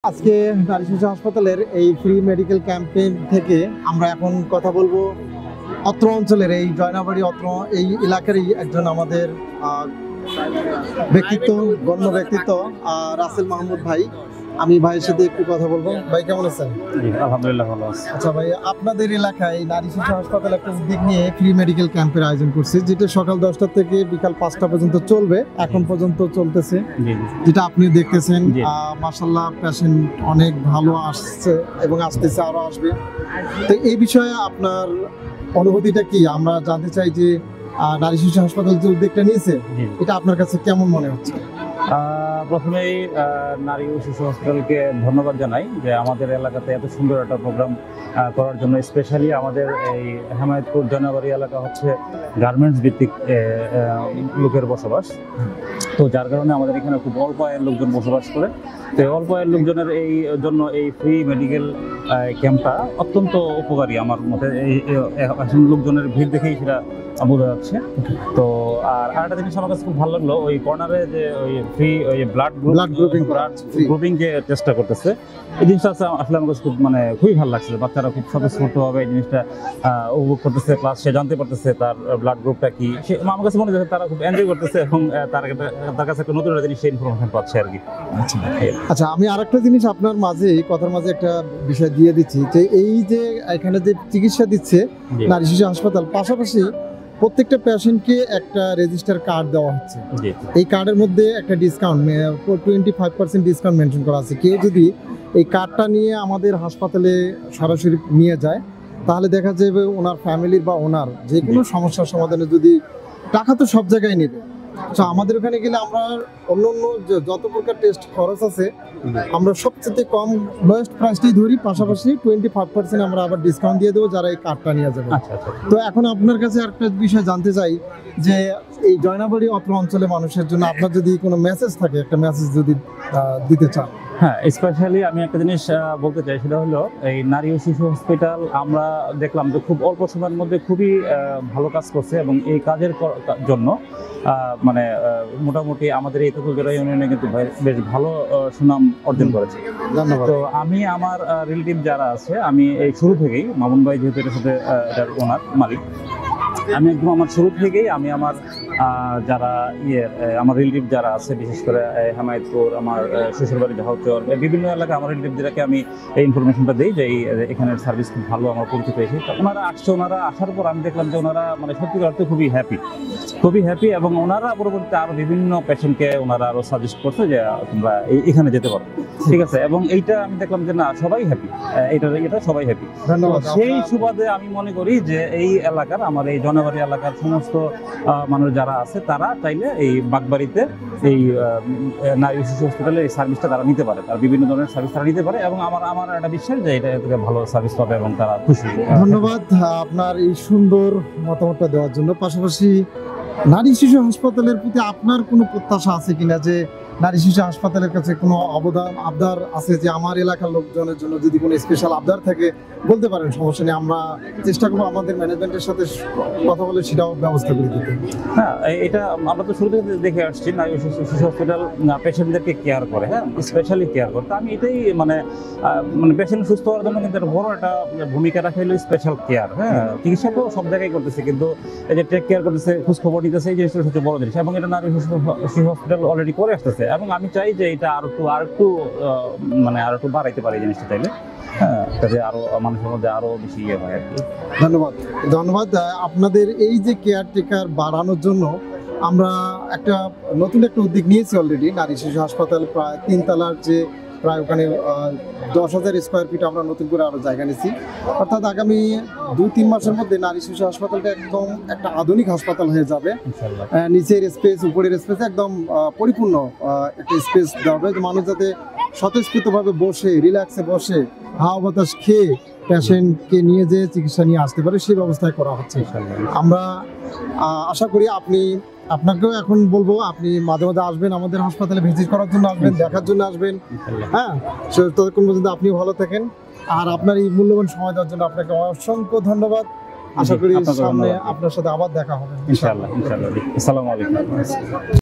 আজকে নারী শিশু হাসপাতালের এই ফ্রি মেডিকেল ক্যাম্পেইন থেকে আমরা এখন কথা বলবো অত্র অঞ্চলের এই জয়নাবাড়ি অত্র এই এলাকারই একজন আমাদের ব্যক্তিত্ব গণ্য ব্যক্তিত্ব রাসেল মাহমুদ ভাই। আমি ভাইয়ের সাথে একটু কথা বলবো। ভাই কেমন আছেন? আলহামদুলিল্লাহ ভালো আছি। আচ্ছা ভাই, আপনাদের এলাকায় নারী শিশু হাসপাতাল একটা উদ্যোগ নিয়ে ফ্রি মেডিকেল ক্যাম্পের আয়োজন করছে, যেটা সকাল 10টা থেকে বিকাল 5টা পর্যন্ত চলবে, এখন পর্যন্ত চলতেছে, যেটা আপনি দেখতেছেন। মাশাআল্লাহ পেশেন্ট অনেক ভালো আসছে এবং আসতেছে, আরো আসবে। তো এই বিষয়ে আপনার অনুভূতিটা কি আমরা জানতে চাই, যে নারী শিশু হাসপাতাল যে উদ্যোগটা নিয়েছে এটা আপনার কাছে কেমন মনে হচ্ছে? প্রথমেই নারী ও শিশু হসপিটালকে ধন্যবাদ জানাই যে আমাদের এলাকাতে এত সুন্দর একটা প্রোগ্রাম করার জন্য। স্পেশালি আমাদের এই হেমায়তপুর জয়নাবাড়ি এলাকা হচ্ছে গার্মেন্টস ভিত্তিক লোকের বসবাস, তো যার কারণে আমাদের এখানে খুব অল্প আয়ের লোকজন বসবাস করে। তো অল্প আয়ের লোকজনের এই জন্য এই ফ্রি মেডিকেল ক্যাম্পটা অত্যন্ত উপকারী আমার মতে। এই লোকজনের ভিড় দেখেই সেটা বোঝা যাচ্ছে। তো আর আরেকটা জিনিস আমার কাছে খুব ভালো লাগলো, ওই কর্নারে যে ওই ফ্রি ওই ব্লাড গ্রুপিং যে চেষ্টা করতেছে, এই জিনিসটা আসলে আমার কাছে খুব খুবই ভালো লাগছে। বাচ্চারা খুব স্বতঃস্ফূর্তভাবে এই জিনিসটা উপভোগ করতেছে, প্লাস সে জানতে পারতেছে তার ব্লাড গ্রুপটা কি। সে আমার কাছে মনে হচ্ছে তারা খুব এনজয় করতেছে এবং তার কাছে একটা নতুন জিনিস ইনফরমেশন পাচ্ছে আর কি। আচ্ছা, আমি আরেকটা জিনিস আপনার মাঝে কথার মাঝে একটা বিষয় দিয়ে দিচ্ছি, যে এই যে এখানে যে চিকিৎসা দিচ্ছে নারী শিশু হাসপাতাল, পাশাপাশি প্রত্যেকটা পেশেন্টকে একটা রেজিস্টার কার্ড দেওয়া হচ্ছে। এই কার্ডের মধ্যে একটা ডিসকাউন্ট 25% ডিসকাউন্ট মেনশন করা আছে। কেউ যদি এই কার্ডটা নিয়ে আমাদের হাসপাতালে সরাসরি নিয়ে যায়, তাহলে দেখা যাবে ওনার ফ্যামিলির বা ওনার যে কোনো সমস্যার সমাধানে, যদি টাকা তো সব জায়গায় নেবে, তো আমাদের ওখানে গেলে আমরা অন্য যত প্রকার টেস্ট খরচ আছে আমরা সবচেয়ে কম লোয়েস্ট প্রাইসটাই ধরি, পাশাপাশি 25% আমরা আবার ডিসকাউন্ট দিয়ে দেবো যারা এই কার্ডটা নিয়ে যাবে। তো এখন আপনার কাছে একটা বিষয় জানতে চাই, যে এই জয়নাবাড়ি অত্র অঞ্চলে মানুষের জন্য আপনার যদি কোনো মেসেজ থাকে, একটা মেসেজ যদি দিতে চান। হ্যাঁ, স্পেশালি আমি একটা জিনিস বলতে চাই, সেটা হলো এই নারী ও শিশু হসপিটাল আমরা দেখলাম যে খুব অল্প সময়ের মধ্যে খুবই ভালো কাজ করছে, এবং এই কাজের জন্য মোটামুটি আমাদের এই তেঁতুলজোড়া ইউনিয়নে কিন্তু বেশ ভালো সুনাম অর্জন করেছে। তো আমি আমার রিলেটিভ যারা আছে, আমি এই শুরু থেকেই মামুন ভাই যেহেতু এটার সাথে এটার ওনার মালিক, আমি একদম আমার শুরু থেকেই আমি আমার যারা আমার রিলেটিভ যারা আছে, বিশেষ করে হেমায়তপুর, আমার শ্বশুরবাড়ি জাহাউচর, বিভিন্ন এলাকা আমার রিলেটিভদেরকে আমি এই ইনফরমেশনটা দিই যে এখানের সার্ভিস খুব ভালো, আমার পরিচিত হয়েছে। তো ওনারা আসছে, ওনারা আসার পর আমি দেখলাম যে ওনারা সত্যিকার অর্থে খুবই হ্যাপি, এবং ওনারা পরবর্তীতে আরও বিভিন্ন পেশেন্টকে ওনারা আরও সাজেস্ট করছে যে তোমরা এখানে যেতে পারো, ঠিক আছে। এবং এইটা আমি দেখলাম যে না, সবাই হ্যাপি, এটা সবাই হ্যাপি। সেই সুবাদে আমি মনে করি যে এই এলাকার, আমার এই জয়নাবাড়ি এলাকার সমস্ত মানুষ যারা আছে, তারা চাইলে এই বাগবাড়িতে এই নারী শিশু হসপিটালের এই সার্ভিসটা তারা নিতে পারে, তারা বিভিন্ন ধরনের সার্ভিস তারা নিতে পারে, এবং আমার একটা বিশ্বাস যে এটা থেকে ভালো সার্ভিস পাবে এবং তারা খুশি। ধন্যবাদ আপনার এই সুন্দর মতামতটা দেওয়ার জন্য। পাশাপাশি নারী শিশু হাসপাতালের প্রতি আপনার কোনো প্রত্যাশা আছে কিনা, যে নারী শিশু হাসপাতালের কাছে কোনো আবদার আছে, যে আমার এলাকার লোকজনের জন্য যদি কোনো স্পেশাল আবদার থাকে বলতে পারেন, সমস্যা নেই, আমরা চেষ্টা করবো আমাদের ম্যানেজমেন্টের সাথে কথা বলে সেটাও ব্যবস্থা করে দিতে। হ্যাঁ, এটা আমরা তো শুরু থেকে দেখে আসছি, নারী শিশু হসপিটাল পেশেন্টদেরকে কেয়ার করে, হ্যাঁ, স্পেশালি কেয়ার করে। তো আমি এটাই পেশেন্ট সুস্থ হওয়ার জন্য কিন্তু বড় একটা ভূমিকা রাখা হলো স্পেশাল কেয়ার। হ্যাঁ, চিকিৎসা তো সব জায়গায় করতেছে, কিন্তু এই যে টেক কেয়ার করতেছে, খোঁজখবর নিতেছে, এই জিনিসটা সবচেয়ে বড় জিনিস, এবং এটা নারী শিশু হসপিটাল অলরেডি করে আসতেছে, এবং আমি চাই যে এটা আর একটু বাড়াইতে পারে এই জিনিসটা, চাইলে হ্যাঁ, যাতে আরো মানুষের মধ্যে আরো বেশি হয় আর কি। ধন্যবাদ আপনাদের এই যে কেয়ারটেকার বাড়ানোর জন্য। আমরা নতুন একটা উদ্যোগ নিয়েছি অলরেডি, নারী শিশু হাসপাতাল প্রায় 3 তলার, যে প্রায় ওখানে 10,000 স্কোয়ার ফিট আমরা নতুন করে আরো জায়গা নিচ্ছি। অর্থাৎ আগামী 2-3 মাসের মধ্যে নারী শিশু হাসপাতালটা একদম একটা আধুনিক হাসপাতাল হয়ে যাবে। নিচের স্পেস, উপরের স্পেস একদম পরিপূর্ণ একটা স্পেস দেওয়া হবে, মানুষ যাতে স্বতঃস্ফূর্তভাবে বসে, রিল্যাক্সে বসে, হাওয়া বাতাস খেয়ে পেশেন্টকে নিয়ে যেয়ে চিকিৎসা নিয়ে আসতে পারে, সেই ব্যবস্থায় করা হচ্ছে। আমরা আশা করি আপনাকেও এখন বলবো, আপনি মাঝে মাঝে আসবেন আমাদের হাসপাতালে, ভিজিট করার জন্য আসবেন, দেখার জন্য আসবেন। হ্যাঁ, ততক্ষণ পর্যন্ত আপনিও ভালো থাকেন, আর আপনার এই মূল্যবান সময় দেওয়ার জন্য আপনাকে অসংখ্য ধন্যবাদ। আশা করি সামনে আপনার সাথে আবার দেখা হবে ইনশাআল্লাহ। আসসালামু আলাইকুম।